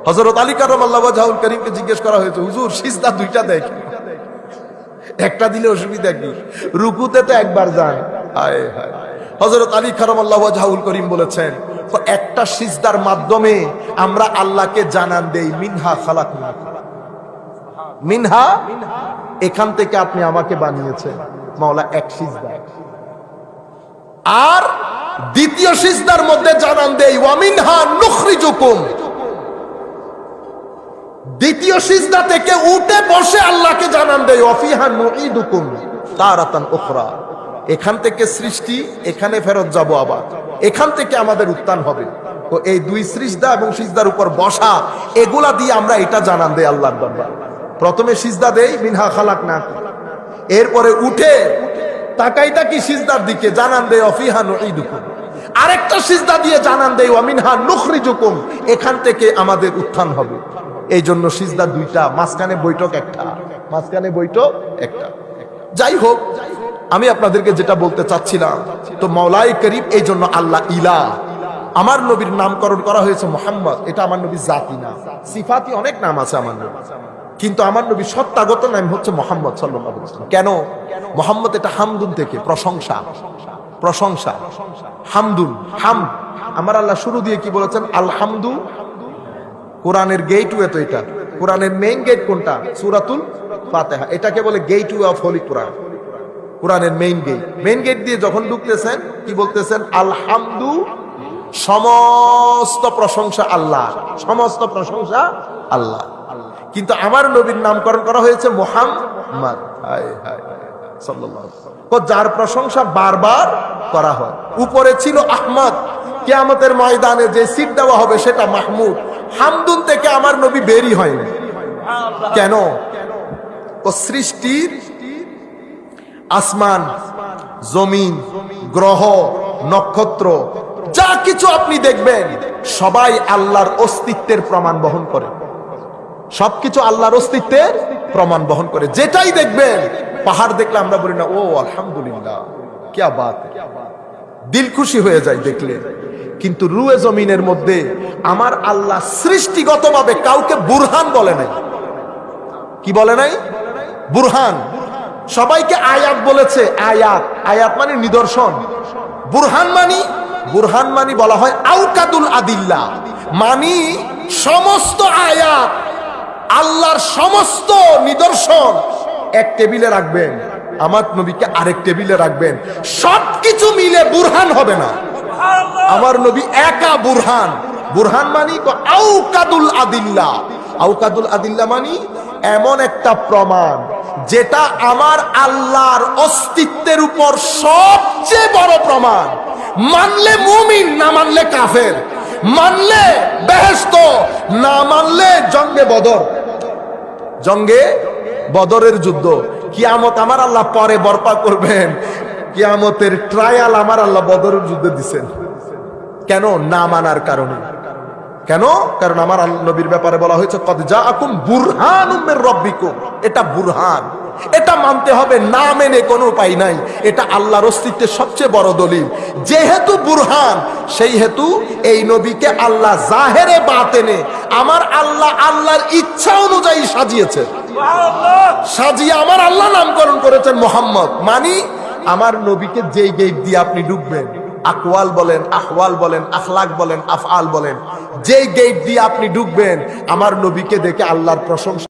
হযরত আলী কারামাল্লাহু ওয়াজহুল কারীমকে জিজ্ঞেস করা হয়েছে, হুজুর সিজদা দুইটা দেয়, একটা দিলে অসুবিধা কি? রুকুতে তো একবার যান। হায় হায়। হযরত আলী কারামাল্লাহু ওয়াজহুল কারীম বলেছেন, একটা সিজদার মাধ্যমে আমরা আল্লাহকে জানান দেই মিনহা খালাকনাকুম, মিনহা এখান থেকে আপনি আমাকে বানিয়েছেন মাওলা, এক সিজদা। আর দ্বিতীয় সিজদার মধ্যে জানান দেই ওয়া মিনহা নুখরিজুকুম, দ্বিতীয় সিজদা থেকে উঠে বসে আল্লাহকে জানান দেই ওয়া ফিহা নুঈদুকুম তারাতান উখরা, এখান থেকে সৃষ্টি, এখানে ফেরত যাব, আবার এখান থেকে আমাদের উত্থান হবে। তো এই দুই সিজদা এবং সিজদার উপর বসা, এগুলা দিয়ে আমরা এটা জানান দেই আল্লাহর দরবারে। প্রথমে সিজদা দেই মিনহা খালাকনাকুম, এরপরে উঠে তাকাই তাকি সিজদার দিকে, জানান দেই ওয়া ফিহা নুঈদুকুম, আরেকটা সিজদা দিয়ে জানান দেই ওয়া মিনহা নুখরিজুকুম, এখান থেকে আমাদের উত্থান হবে। এই জন্য সিজদা দুইটা, মাঝখানে বৈঠক একটা, মাঝখানে বৈঠক একটা। যাই হোক, আমি আপনাদেরকে যেটা বলতে চাচ্ছিলাম, তো মাওলাই করিম, এই জন্য আল্লাহ ইলা, আমার নবীর নামকরণ করা হয়েছে মুহাম্মদ। এটা আমার নবীর জাতি না, সিফাতি অনেক নাম আছে আমার নবী, কিন্তু আমার নবী সত্তাগত নাম হচ্ছে মুহাম্মদ সাল্লাল্লাহু আলাইহি ওয়াসাল্লাম। কেন? মুহাম্মদ এটা হামদুন থেকে, প্রশংসা, প্রশংসা, হামদুন, হাম। আমার আল্লাহ শুরু দিয়ে কি বলেছেন? আলহামদু। কোরআনের গেটওয়ে, তো এটা কোরআনের মেইন গেট কোনটা? সূরাতুল ফাতিহা, এটাকে বলে গেটওয়ে অফ হোলি কোরআন, কোরআনের মেইন গেট। মেইন গেট দিয়ে যখন ঢুকতেছেন কি বলতেছেন? আলহামদু, সমস্ত প্রশংসা আল্লাহ, সমস্ত প্রশংসা আল্লাহ। কিন্তু আমার নবীর নামকরণ করা হয়েছে মুহাম্মদ, হায় হায় সাল্লাল্লাহু আলাইহি ওয়াসাল্লাম, যার প্রশংসা বারবার করা হয়। উপরে ছিল আহমদ, কিয়ামতের ময়দানে যে সিট দেওয়া হবে সেটা মাহমুদ। হামদুন থেকে আমার নবী বেরি হয়নি। কেন? ও সৃষ্টির আসমান, জমিন, গ্রহ, নক্ষত্র, যা কিছু আপনি দেখবেন সবাই আল্লাহর অস্তিত্বের প্রমাণ বহন করে, সবকিছু আল্লাহর অস্তিত্বের প্রমাণ বহন করে। যেটাই দেখবেন, পাহাড় দেখলে আমরা বলি না ও আলহামদুলিল্লাহ কিয়া বাত, দিল খুশি হয়ে যায় দেখলে। কিন্তু রুয়ে জমিনের মধ্যে আমার আল্লাহ সৃষ্টিগতভাবে কাউকে বুরহান বলে নাই। কি বলে নাই? বুরহান। সবাইকে আয়াত বলেছে, আয়াত, আয়াত মানে নিদর্শন। বুরহান মানি বলা হয় আউকাদুল আদিল্লা, মানি সমস্ত আয়াত, আল্লাহর সমস্ত নিদর্শন এক টেবিলে রাখবেন, আমার নবীকে আরেক টেবিলে রাখবেন, সবকিছু মিলে বুরহান হবে না। আমার নবী একা বুরহান। বুরহান মানি আউকাদুল আদিল্লা, আউকাদুল আদিল্লা মানি এমন একটা প্রমাণ যেটা আমার আল্লাহর অস্তিত্বের উপর সবচেয়ে বড় প্রমাণ। মানলে মুমিন, না মানলে কাফের, মানলে বেহেশত, না মানলে জঙ্গে বদর, জঙ্গে বদরের যুদ্ধ। কিয়ামত আমার আল্লাহ পরে বর্পা করবেন, কিয়ামতের ট্রায়াল আমার আল্লাহ বদরের যুদ্ধে দিচ্ছেন। কেন? না মানার কারণে। কেন? কারণ আমার নবীর ব্যাপারে বলা হয়েছে কদ জাআকুম বুরহানুম মির রাব্বিকুম, এটা বুরহান, এটা মানতে হবে, না মেনে কোনো উপায় নাই। এটা আল্লাহর অস্তিত্বের সবচেয়ে বড় দলিল। যেহেতু বুরহান, সেই হেতু এই নবীকে আল্লাহ জাহেরে বাতেনে আমার আল্লাহ আল্লাহর ইচ্ছা অনুযায়ী সাজিয়েছে, সাজিয়ে আমার আল্লাহ নামকরণ করেছেন মুহাম্মদ। মানি আমার নবীকে যেই গেট দিয়ে আপনি ঢুকবেন, আকওয়াল বলেন, আহওয়াল বলেন, আখলাক বলেন, আফআল বলেন, যেই গেট দিয়ে আপনি ঢুকবেন আমার নবীকে দেখে আল্লাহর প্রশংসা